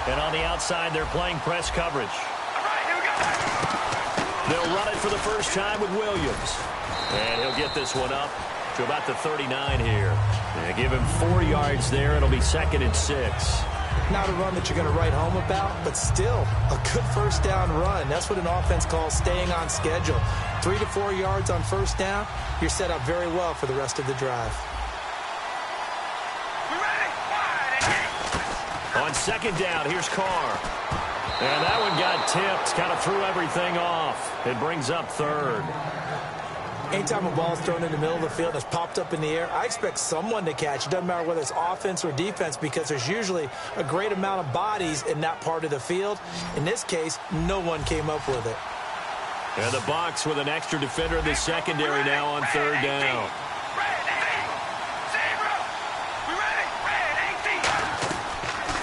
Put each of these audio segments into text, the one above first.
And on the outside, they're playing press coverage. They'll run it for the first time with Williams. And he'll get this one up to about the 39 here. They give him 4 yards there. It'll be 2nd and 6. Not a run that you're going to write home about, but still a good first down run. That's what an offense calls staying on schedule. 3 to 4 yards on first down, you're set up very well for the rest of the drive. On 2nd down, here's Carr. And that one got tipped, kind of threw everything off. It brings up 3rd. Anytime a ball's thrown in the middle of the field that's popped up in the air, I expect someone to catch. It doesn't matter whether it's offense or defense because there's usually a great amount of bodies in that part of the field. In this case, no one came up with it. And the Bucs with an extra defender in the secondary now on 3rd down.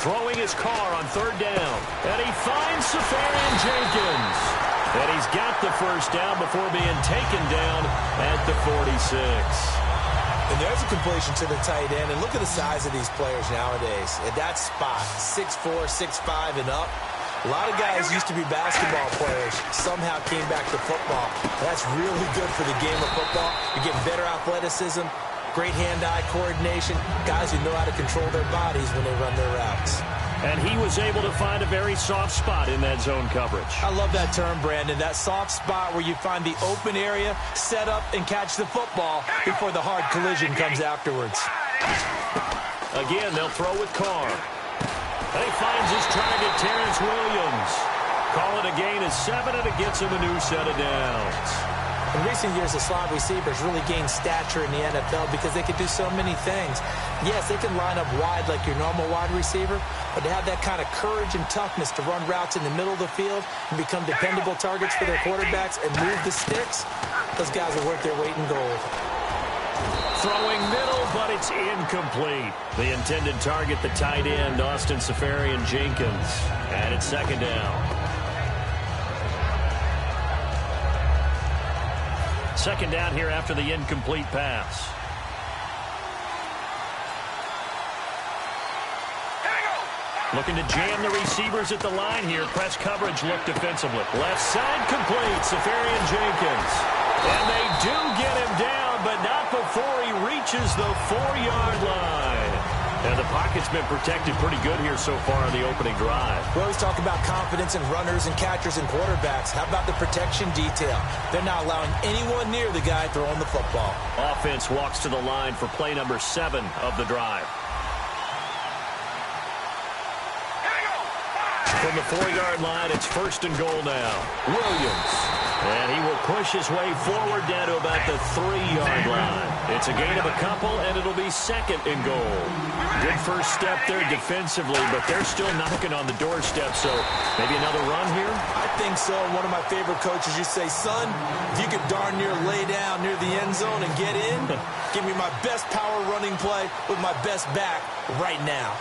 Throwing his Carr on 3rd down. And he finds Safarian Jenkins. And he's got the first down before being taken down at the 46. And there's a completion to the tight end. And look at the size of these players nowadays. At that spot, 6'4", 6'5", and up. A lot of guys used to be basketball players. Somehow came back to football. That's really good for the game of football. You're getting better athleticism, great hand-eye coordination, guys who know how to control their bodies when they run their routes. And he was able to find a very soft spot in that zone coverage. I love that term, Brandon. That soft spot where you find the open area, set up, and catch the football before the hard collision comes afterwards. Again, they'll throw with Carr. And he finds his target, Terrence Williams. Call it a gain of 7, and it gets him a new set of downs. In recent years, the slot receivers really gained stature in the NFL because they could do so many things. Yes, they can line up wide like your normal wide receiver, but to have that kind of courage and toughness to run routes in the middle of the field and become dependable targets for their quarterbacks and move the sticks, those guys are worth their weight in gold. Throwing middle, but it's incomplete. The intended target, the tight end, Austin Safarian Jenkins. And it's 2nd down. 2nd down here after the incomplete pass. Looking to jam the receivers at the line here. Press coverage look defensively. Left side complete, Safarian Jenkins. And they do get him down, but not before he reaches the 4-yard line. And the pocket's been protected pretty good here so far on the opening drive. We always talk about confidence in runners and catchers and quarterbacks. How about the protection detail? They're not allowing anyone near the guy throwing the football. Offense walks to the line for play number 7 of the drive. From the 4-yard line, it's 1st and goal now. Williams. And he will push his way forward down to about the 3-yard line. It's a gain of a couple, and it'll be 2nd and goal. Good first step there defensively, but they're still knocking on the doorstep, so maybe another run here? I think so. One of my favorite coaches used to say, son, if you could darn near lay down near the end zone and get in, give me my best power running play with my best back right now.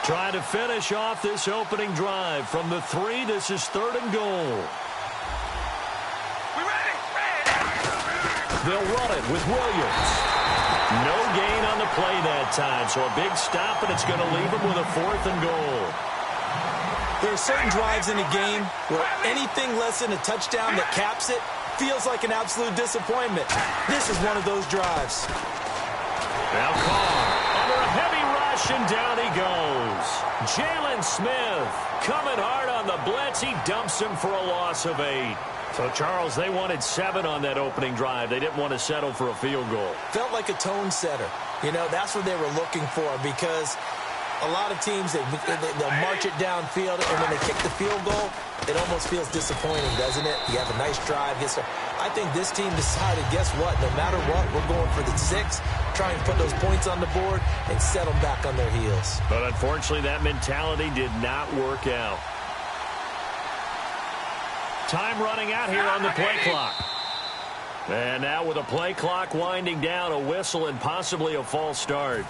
Trying to finish off this opening drive. From the 3, this is 3rd and goal. They'll run it with Williams. No gain on the play that time, so a big stop, and it's going to leave them with a 4th and goal. There are certain drives in a game where anything less than a touchdown that caps it feels like an absolute disappointment. This is one of those drives. Now Carr under a heavy rush, and down he goes. Jalen Smith coming hard on the blitz. He dumps him for a loss of 8. So, Charles, they wanted 7 on that opening drive. They didn't want to settle for a field goal. Felt like a tone setter. You know, that's what they were looking for because a lot of teams, they'll march it downfield, and when they kick the field goal, it almost feels disappointing, doesn't it? You have a nice drive. I think this team decided, guess what? No matter what, we're going for the 6, try and put those points on the board and set them back on their heels. But unfortunately, that mentality did not work out. Time running out here on the play clock. And now with a play clock winding down, a whistle and possibly a false start.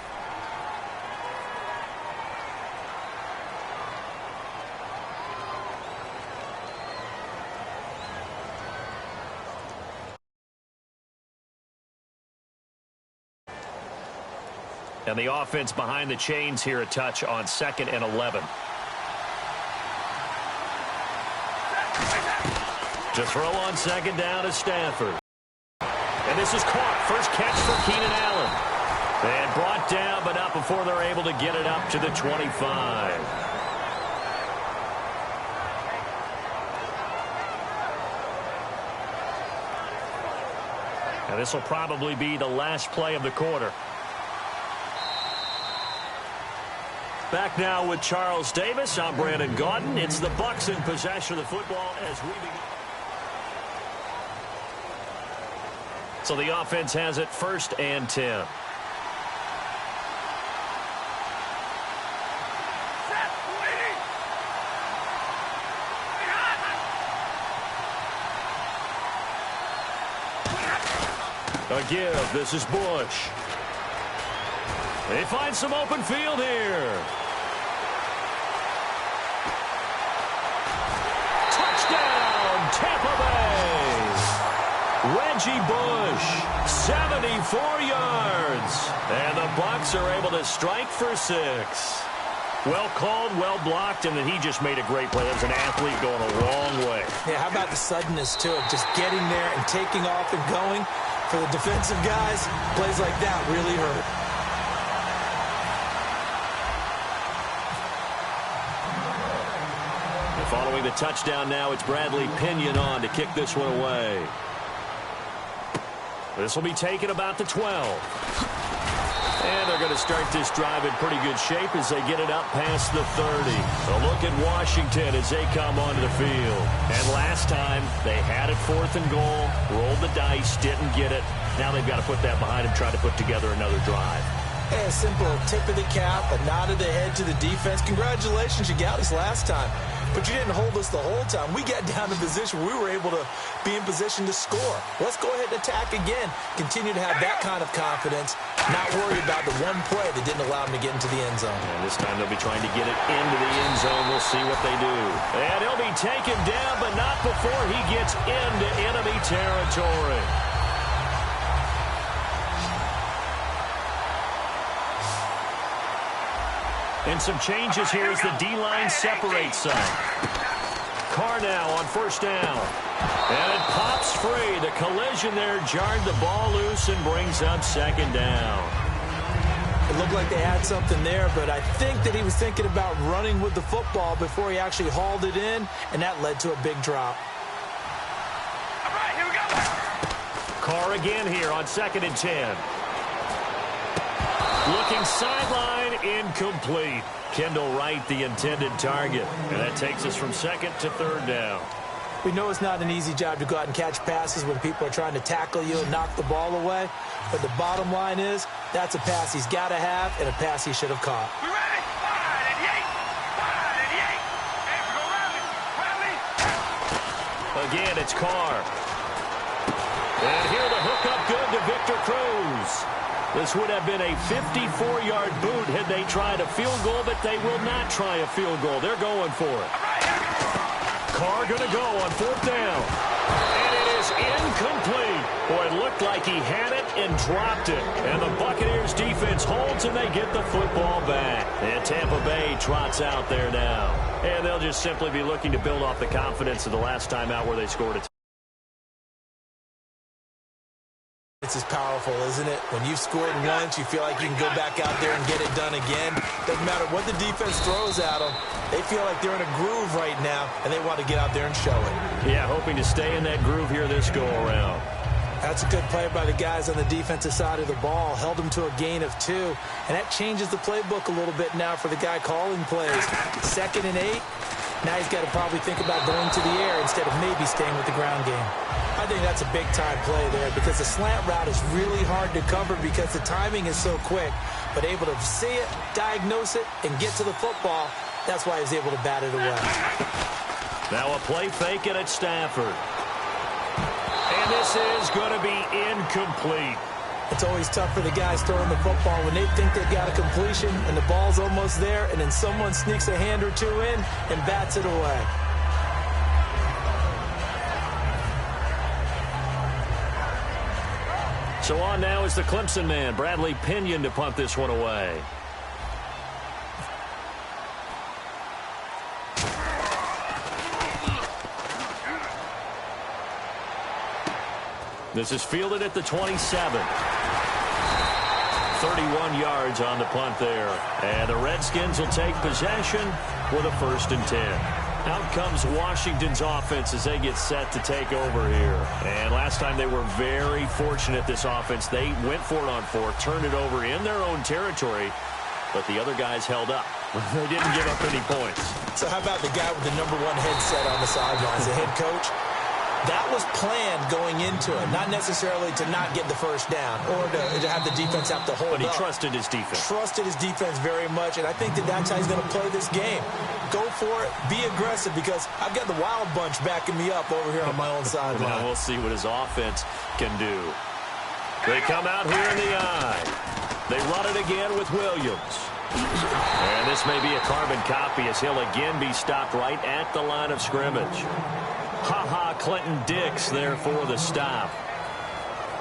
And the offense behind the chains here a touch on 2nd and 11. To throw on 2nd down is Stafford. And this is caught. First catch for Keenan Allen. And brought down, but not before they're able to get it up to the 25. Now this will probably be the last play of the quarter. Back now with Charles Davis. I'm Brandon Gaudin. It's the Bucs in possession of the football as we begin. So the offense has it 1st and 10. A give. This is Bush. They find some open field here. Touchdown, Tampa Bay. Reggie Bush, 74 yards. And the Bucs are able to strike for 6. Well called, well blocked, and then he just made a great play. That was an athlete going a long way. Yeah, how about the suddenness, too, of just getting there and taking off and going? For the defensive guys, plays like that really hurt. And following the touchdown now, it's Bradley Pinion on to kick this one away. This will be taken about the 12. And they're going to start this drive in pretty good shape as they get it up past the 30. A look at Washington as they come onto the field. And last time, they had it 4th and goal, rolled the dice, didn't get it. Now they've got to put that behind them, try to put together another drive. A simple tip of the cap, a nod of the head to the defense. Congratulations, you got us last time. But you didn't hold us the whole time. We got down in position where we were able to be in position to score. Let's go ahead and attack again. Continue to have that kind of confidence. Not worry about the one play that didn't allow them to get into the end zone. And this time they'll be trying to get it into the end zone. We'll see what they do. And he'll be taken down, but not before he gets into enemy territory. And some changes here as the D-line separates some. Carr now on 1st down. And it pops free. The collision there jarred the ball loose and brings up 2nd down. It looked like they had something there, but I think that he was thinking about running with the football before he actually hauled it in, and that led to a big drop. All right, here we go. Carr again here on 2nd and 10. Looking sideline, incomplete. Kendall Wright, the intended target. And that takes us from 2nd to 3rd down. We know it's not an easy job to go out and catch passes when people are trying to tackle you and knock the ball away. But the bottom line is, that's a pass he's got to have and a pass he should have caught. We ready? 5 and 8. 5 and 8. Hey, we go, Riley. Again, it's Carr. And here the hook up good to Victor Cruz. This would have been a 54-yard boot had they tried a field goal, but they will not try a field goal. They're going for it. Carr going to go on 4th down. And it is incomplete. Boy, it looked like he had it and dropped it. And the Buccaneers defense holds and they get the football back. And Tampa Bay trots out there now. And they'll just simply be looking to build off the confidence of the last time out where they scored it. It's as powerful, isn't it? When you've scored once, you feel like you can go back out there and get it done again. Doesn't matter what the defense throws at them. They feel like they're in a groove right now, and they want to get out there and show it. Yeah, hoping to stay in that groove here this go-around. That's a good play by the guys on the defensive side of the ball. Held them to a gain of 2, and that changes the playbook a little bit now for the guy calling plays. 2nd and 8. Now he's got to probably think about going to the air instead of maybe staying with the ground game. I think that's a big-time play there because the slant route is really hard to cover because the timing is so quick. But able to see it, diagnose it, and get to the football, that's why he was able to bat it away. Now a play fake it at Stafford. And this is going to be incomplete. It's always tough for the guys throwing the football when they think they've got a completion and the ball's almost there, and then someone sneaks a hand or two in and bats it away. So on now is the Clemson man, Bradley Pinion, to punt this one away. This is fielded at the 27. 31 yards on the punt there. And the Redskins will take possession with a 1st and 10. Out comes Washington's offense as they get set to take over here. And last time they were very fortunate, this offense. They went for it on 4, turned it over in their own territory, but the other guys held up. They didn't give up any points. So how about the guy with the #1 headset on the sidelines, the head coach? That was planned going into it, not necessarily to not get the 1st down or to have the defense have to hold up. But he trusted his defense. Trusted his defense very much, and I think that's how he's going to play this game. Go for it, be aggressive, because I've got the Wild Bunch backing me up over here on my own sideline. Now we'll see what his offense can do. They come out here in the I. They run it again with Williams. And this may be a carbon copy as he'll again be stopped right at the line of scrimmage. Clinton Dix there for the stop.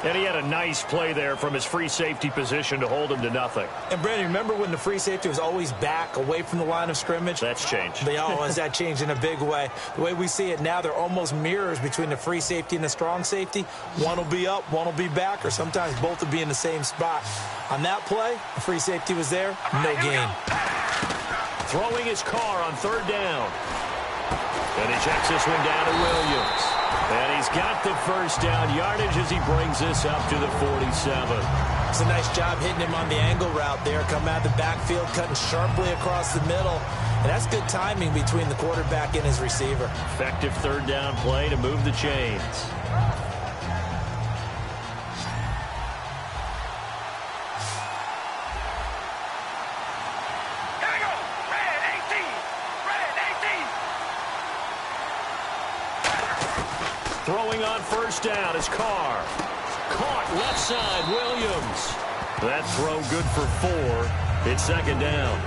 And he had a nice play there from his free safety position to hold him to nothing. And, Brandon, remember when the free safety was always back away from the line of scrimmage? That's changed. That changed in a big way. The way we see it now, they're almost mirrors between the free safety and the strong safety. One will be up, one will be back, or sometimes both will be in the same spot. On that play, the free safety was there, no gain. Throwing his car on 3rd down. And he checks this one down to Williams. And he's got the 1st down yardage as he brings this up to the 47. It's a nice job hitting him on the angle route there. Come out the backfield, cutting sharply across the middle. And that's good timing between the quarterback and his receiver. Effective 3rd down play to move the chains. Throwing on 1st down is Carr. Caught left side, Williams. That throw good for 4. It's 2nd down.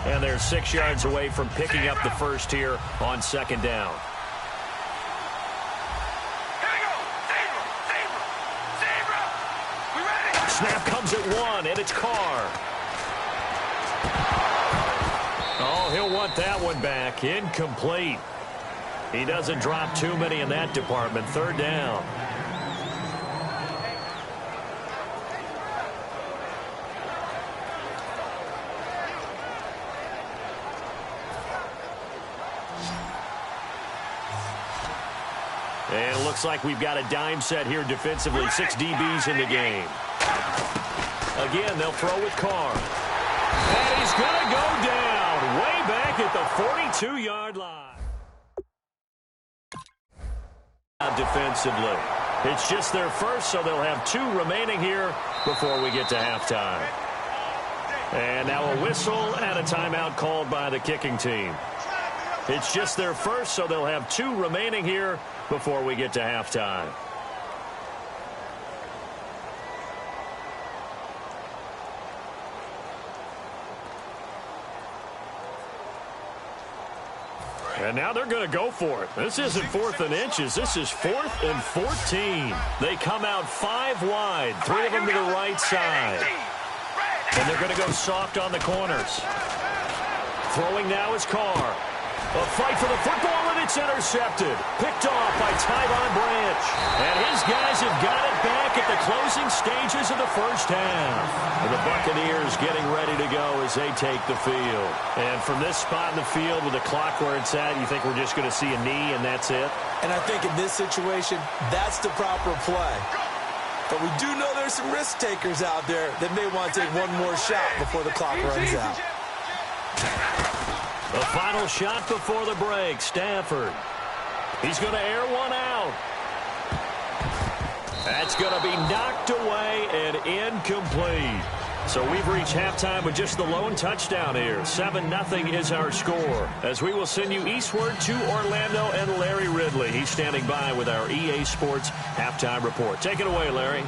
And they're 6 yards away from picking up the 1st here on 2nd down. Snap comes at 1, and it's Carr. Oh, he'll want that one back. Incomplete. He doesn't drop too many in that department. 3rd down. And it looks like we've got a dime set here defensively. 6 DBs in the game. Again, they'll throw with Carr. And he's going to go down way back at the 42-yard line. Defensively. It's just their 1st, so they'll have 2 remaining here before we get to halftime. And now a whistle and a timeout called by the kicking team. It's just their 1st, so they'll have 2 remaining here before we get to halftime. And now they're going to go for it. This isn't 4th and inches. This is 4th and 14. They come out 5 wide, 3 of them to the right side. And they're going to go soft on the corners. Throwing now is Carr. A fight for the football, and it's intercepted. Picked off by Tyron Branch. And his guys have got it back at the closing stages of the 1st half. And the Buccaneers getting ready to go as they take the field. And from this spot in the field with the clock where it's at, you think we're just going to see a knee and that's it? And I think in this situation, that's the proper play. But we do know there's some risk takers out there that may want to take one more shot before the clock runs out. The final shot before the break, Stafford. He's going to air one out. That's going to be knocked away and incomplete. So we've reached halftime with just the lone touchdown here. 7-0 is our score. As we will send you eastward to Orlando and Larry Ridley. He's standing by with our EA Sports halftime report. Take it away, Larry.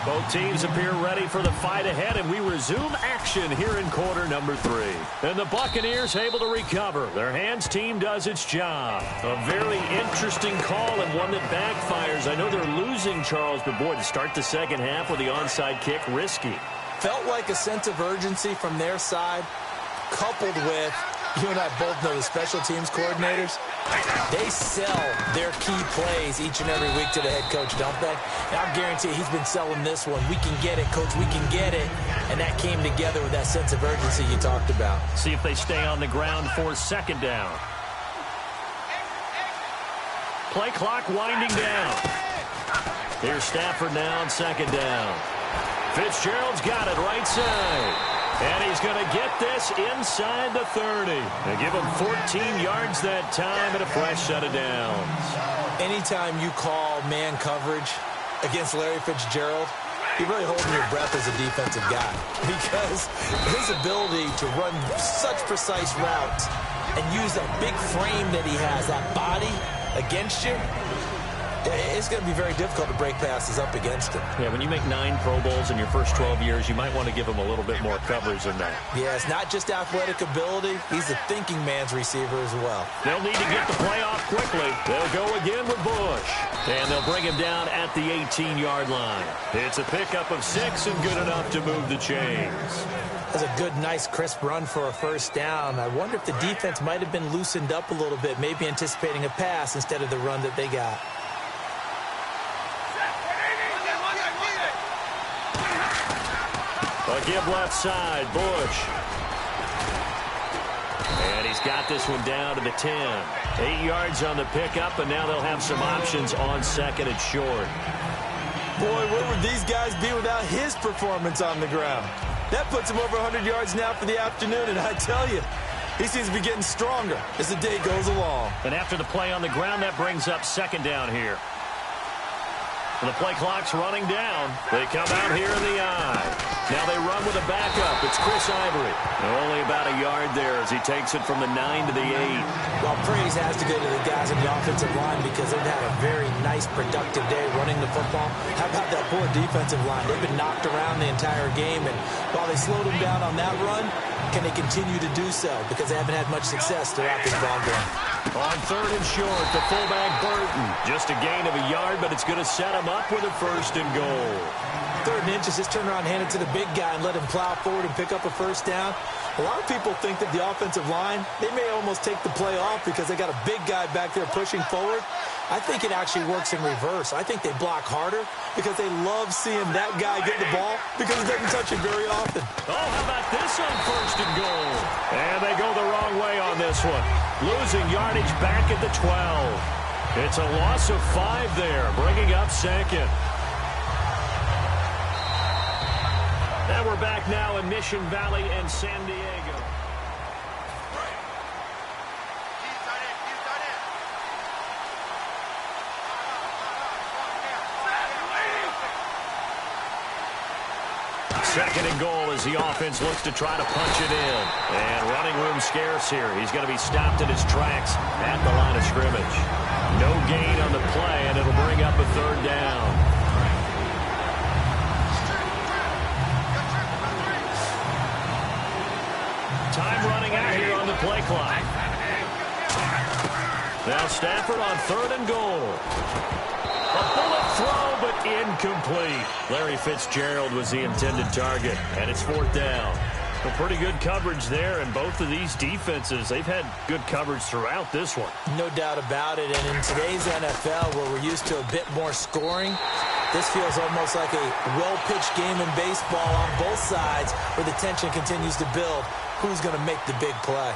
Both teams appear ready for the fight ahead, and we resume action here in quarter number 3. And the Buccaneers able to recover. Their hands team does its job. A very interesting call and one that backfires. I know they're losing, Charles, but boy, to start the second half with the onside kick, risky. Felt like a sense of urgency from their side, coupled with, you and I both know the special teams coordinators, they sell their key plays each and every week to the head coach, don't they? And I'll guarantee you he's been selling this one. We can get it, coach, we can get it. And that came together with that sense of urgency you talked about. See if they stay on the ground for second down. Play clock winding down. Here's Stafford now on second down. Fitzgerald's got it right side. And he's going to get this inside the 30. They give him 14 yards that time and a fresh set of downs. Anytime you call man coverage against Larry Fitzgerald, you're really holding your breath as a defensive guy, because his ability to run such precise routes and use that big frame that he has, that body against you, it's going to be very difficult to break passes up against him. Yeah, when you make 9 Pro Bowls in your first 12 years, you might want to give him a little bit more coverage than that. Yeah, it's not just athletic ability. He's a thinking man's receiver as well. They'll need to get the play off quickly. They'll go again with Bush. And they'll bring him down at the 18-yard line. It's a pickup of 6 and good enough to move the chains. That's a good, nice, crisp run for a first down. I wonder if the defense might have been loosened up a little bit, maybe anticipating a pass instead of the run that they got. A give left side, Bush. And he's got this one down to the 10. 8 yards on the pickup, and now they'll have some options on second and short. Boy, where would these guys be without his performance on the ground? That puts him over 100 yards now for the afternoon, and I tell you, he seems to be getting stronger as the day goes along. And after the play on the ground, that brings up second down here. And the play clock's running down. They come out here in the eye. Now they run with a backup. It's Chris Ivory. Only about a yard there as he takes it from the 9 to the 8. Well, praise has to go to the guys in the offensive line because they've had a very nice, productive day running the football. How about that poor defensive line? They've been knocked around the entire game, and while they slowed them down on that run, can they continue to do so? Because they haven't had much success throughout this ball game. On third and short, the fullback Burton. Just a gain of a yard, but it's going to set him up with a first and goal. 3rd and inches, just turn around, hand it to the big guy, and let him plow forward and pick up a first down. A lot of people think that the offensive line, they may almost take the play off because they got a big guy back there pushing forward. I think it actually works in reverse. I think they block harder because they love seeing that guy get the ball because he doesn't touch it very often. Oh, how about this on first and goal? And they go the wrong way on this one. Losing yardage back at the 12. It's a loss of 5 there, bringing up second. And we're back now in Mission Valley and San Diego. Second and goal as the offense looks to try to punch it in. And running room scarce here. He's going to be stopped in his tracks at the line of scrimmage. No gain on the play, and it'll bring up a 3rd down. Time running out here on the play clock. Now Stafford on 3rd and goal. A bullet throw, but incomplete. Larry Fitzgerald was the intended target, and it's 4th down. A pretty good coverage there, and both of these defenses, they've had good coverage throughout this one. No doubt about it, and in today's NFL, where we're used to a bit more scoring, this feels almost like a well-pitched game in baseball on both sides where the tension continues to build. Who's going to make the big play?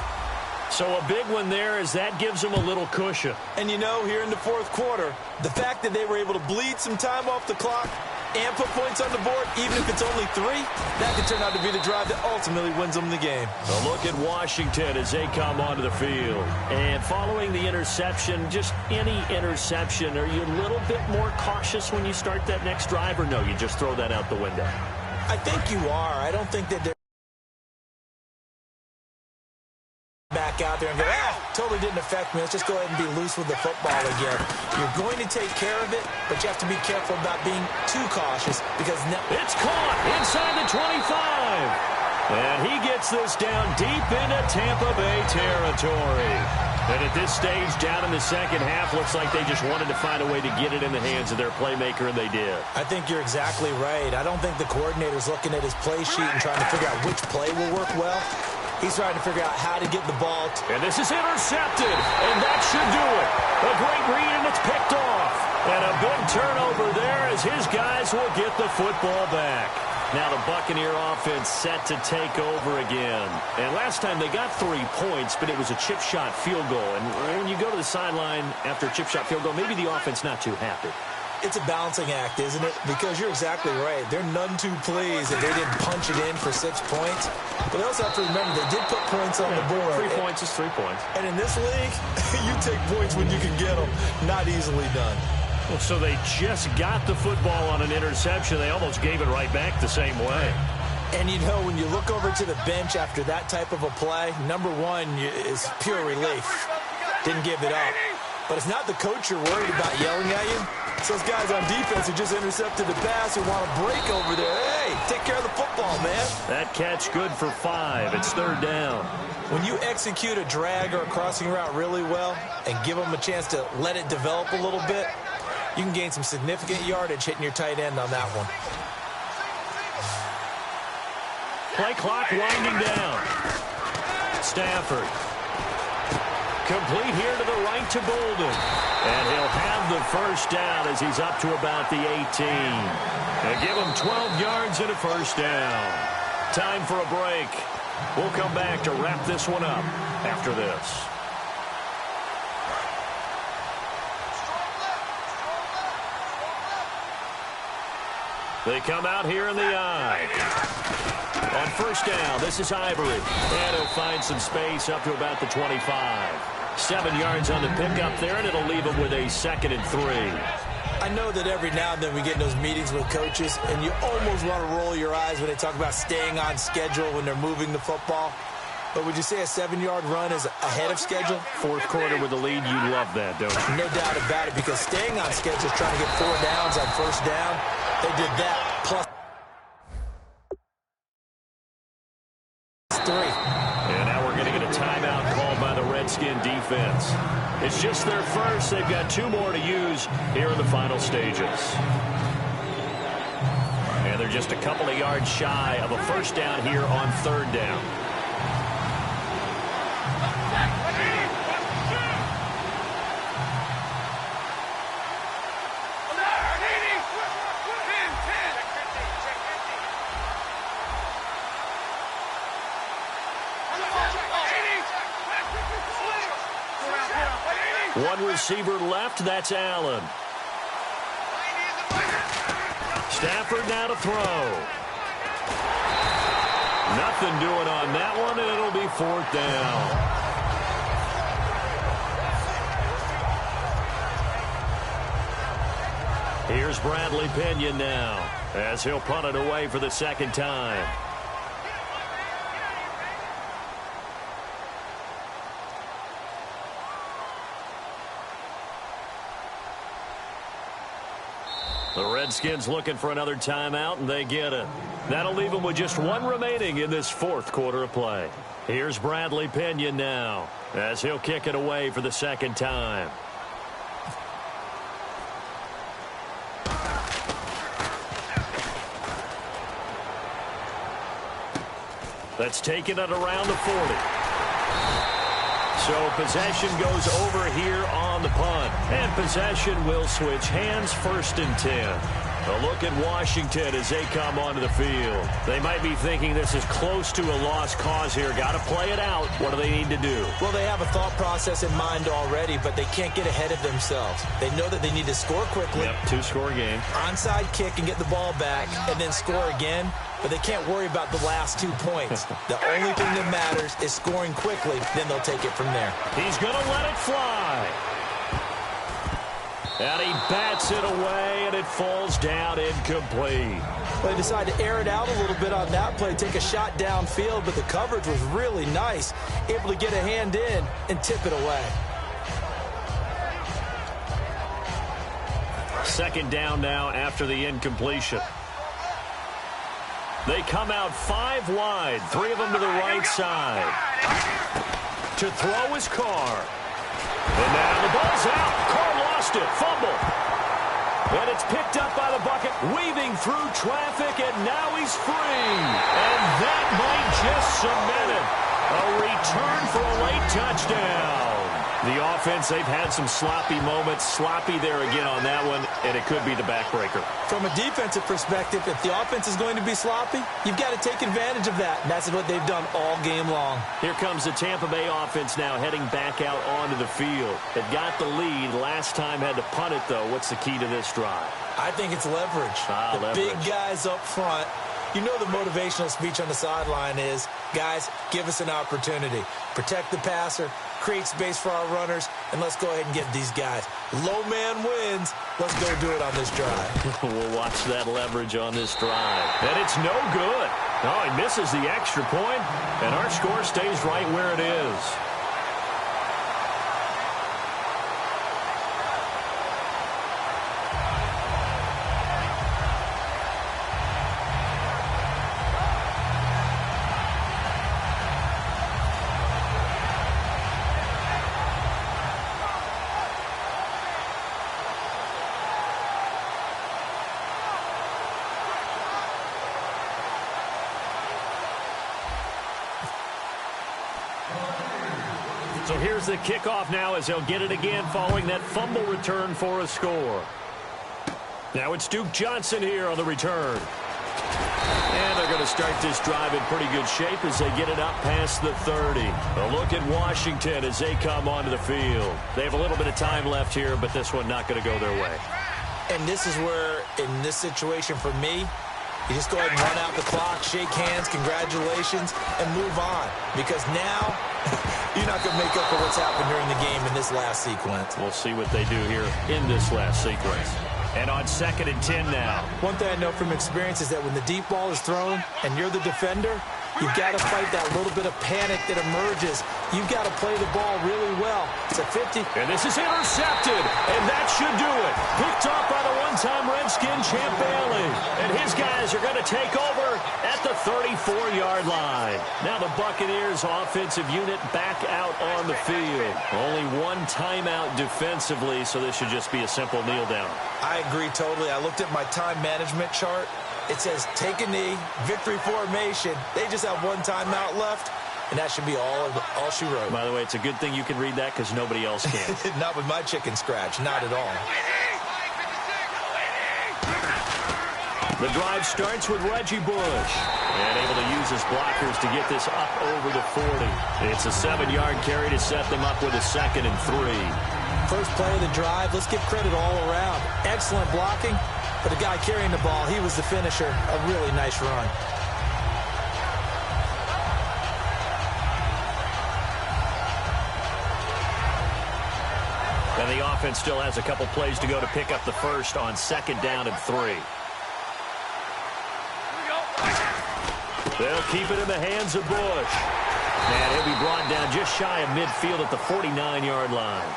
So a big one there as that gives them a little cushion. And you know, here in the 4th quarter, the fact that they were able to bleed some time off the clock and put points on the board, even if it's only 3, that could turn out to be the drive that ultimately wins them the game. A look at Washington as they come onto the field. And following the interception, just any interception, are you a little bit more cautious when you start that next drive, or no, you just throw that out the window? I think you are. I don't think that they're back out there and go, totally didn't affect me. Let's just go ahead and be loose with the football again. You're going to take care of it, but you have to be careful about being too cautious because it's caught inside the 25. And he gets this down deep into Tampa Bay territory. And at this stage, down in the second half, looks like they just wanted to find a way to get it in the hands of their playmaker, and they did. I think you're exactly right. I don't think the coordinator's looking at his play sheet and trying to figure out which play will work well. He's trying to figure out how to get the ball. And this is intercepted, and that should do it. A great read, and it's picked off. And a big turnover there as his guys will get the football back. Now the Buccaneer offense set to take over again. And last time they got 3 points, but it was a chip shot field goal. And when you go to the sideline after a chip shot field goal, maybe the offense not too happy. It's a balancing act, isn't it? Because you're exactly right. They're none too pleased that they didn't punch it in for 6 points. But they also have to remember they did put points on the board. 3 points is 3 points. And in this league, you take points when you can get them. Not easily done. Well, so they just got the football on an interception. They almost gave it right back the same way. And, you know, when you look over to the bench after that type of a play, number one is pure relief. Didn't give it up. But it's not the coach you're worried about yelling at you. It's those guys on defense who just intercepted the pass who want to break over there. Hey, take care of the football, man. That catch good for 5. It's 3rd down. When you execute a drag or a crossing route really well and give them a chance to let it develop a little bit, you can gain some significant yardage hitting your tight end on that one. Play clock winding down. Stafford. Complete here to the right to Bolden. And he'll have the first down as he's up to about the 18. And give him 12 yards and a first down. Time for a break. We'll come back to wrap this one up after this. They come out here in the eye. On first down, this is Ivory. And he'll find some space up to about the 25. 7 yards on the pickup there, and it'll leave him with a 2nd and 3. I know that every now and then we get in those meetings with coaches, and you almost want to roll your eyes when they talk about staying on schedule when they're moving the football. But would you say a 7-yard run is ahead of schedule? 4th quarter with the lead, you love that, don't you? No doubt about it, because staying on schedule is trying to get 4 downs on first down. They did that plus 3. And now we're going to get a timeout called by the Redskin defense. It's just their first. They've got 2 more to use here in the final stages. And they're just a couple of yards shy of a first down here on 3rd down. One receiver left, that's Allen. Stafford now to throw. Nothing doing on that one, and it'll be 4th down. Here's Bradley Pinion now, as he'll punt it away for the 2nd time. The Redskins looking for another timeout, and they get it. That'll leave them with just 1 remaining in this 4th quarter of play. Here's Bradley Pinion now, as he'll kick it away for the 2nd time. That's taking it around the 40. So possession goes over here on the punt. And possession will switch hands, 1st and 10. A look at Washington as they come onto the field. They might be thinking this is close to a lost cause here. Got to play it out. What do they need to do? Well, they have a thought process in mind already, but they can't get ahead of themselves. They know that they need to score quickly. Yep, 2-score game. Onside kick and get the ball back and then score again. But they can't worry about the last 2 points. The only thing that matters is scoring quickly. Then they'll take it from there. He's going to let it fly. And he bats it away, and it falls down incomplete. They decided to air it out a little bit on that play, take a shot downfield, but the coverage was really nice, able to get a hand in and tip it away. Second down now after the incompletion. They come out 5 wide, 3 of them to the right side. To throw is Carr. And now the ball's out. Carr lost it. Fumble. And it's picked up by the bucket, weaving through traffic, and now he's free. And that might just cement it. A return for a late touchdown. The offense, they've had some sloppy moments. Sloppy there again on that one, and it could be the backbreaker. From a defensive perspective, if the offense is going to be sloppy, you've got to take advantage of that, and that's what they've done all game long. Here comes the Tampa Bay offense now heading back out onto the field. They've got the lead. Last time had to punt it, though. What's the key to this drive? I think it's leverage. The big guys up front. You know the motivational speech on the sideline is, guys, give us an opportunity. Protect the passer, create space for our runners, and let's go ahead and get these guys. Low man wins. Let's go do it on this drive. We'll watch that leverage on this drive. And it's no good. No, he misses the extra point, and our score stays right where it is. So here's the kickoff now as they'll get it again following that fumble return for a score. Now it's Duke Johnson here on the return. And they're going to start this drive in pretty good shape as they get it up past the 30. A look at Washington as they come onto the field. They have a little bit of time left here, but this one not going to go their way. And this is where, in this situation for me, you just go ahead and run out the clock, shake hands, congratulations, and move on. Because now, you're not going to make up for what's happened during the game in this last sequence. We'll see what they do here in this last sequence. And on 2nd and 10 now. One thing I know from experience is that when the deep ball is thrown and you're the defender, you've got to fight that little bit of panic that emerges. You've got to play the ball really well. It's a 50. And this is intercepted, and that should do it. Picked off by the one-time Redskin Champ Bailey. And his guys are going to take over at the 34-yard line. Now the Buccaneers offensive unit back out on the field. Only one timeout defensively, so this should just be a simple kneel down. I agree totally. I looked at my time management chart. It says take a knee, victory formation. They just have one timeout left, and that should be all she wrote. By the way, it's a good thing you can read that because nobody else can. Not with my chicken scratch, not at all. The drive starts with Reggie Bush. And able to use his blockers to get this up over the 40. It's a 7-yard carry to set them up with a 2nd and 3. First play of the drive, let's give credit all around. Excellent blocking, but the guy carrying the ball, he was the finisher. A really nice run. And the offense still has a couple plays to go to pick up the first on 2nd down and 3. They'll keep it in the hands of Bush. And he'll be brought down just shy of midfield at the 49-yard line.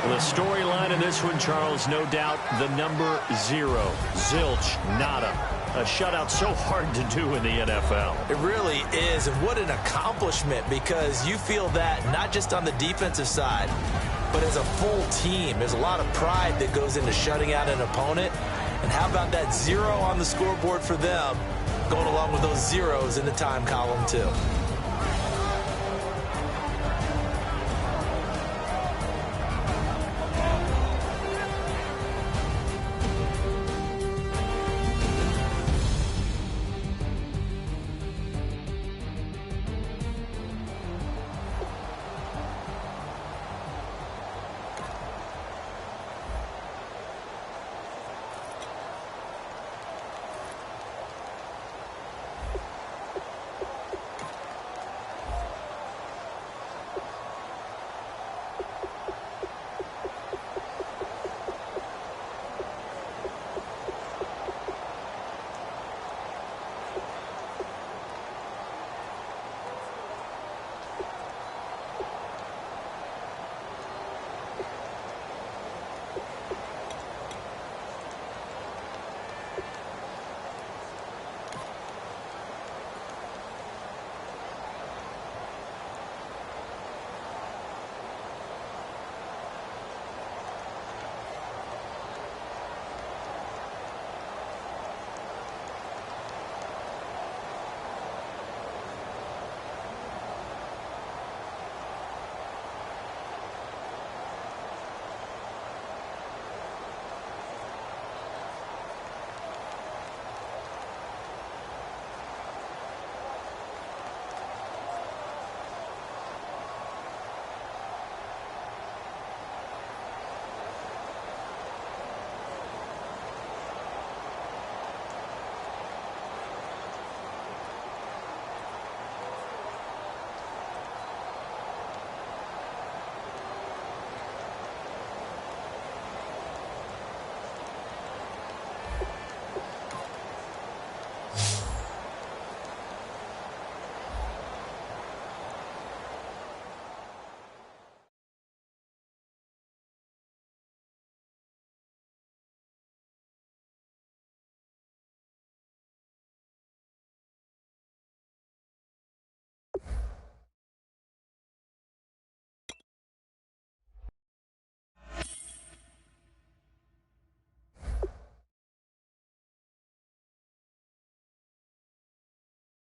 The storyline in this one, Charles, no doubt the number 0. Zilch, nada. A shutout so hard to do in the NFL. It really is, and what an accomplishment, because you feel that not just on the defensive side, but as a full team. There's a lot of pride that goes into shutting out an opponent. And how about that 0 on the scoreboard for them, going along with those zeros in the time column too.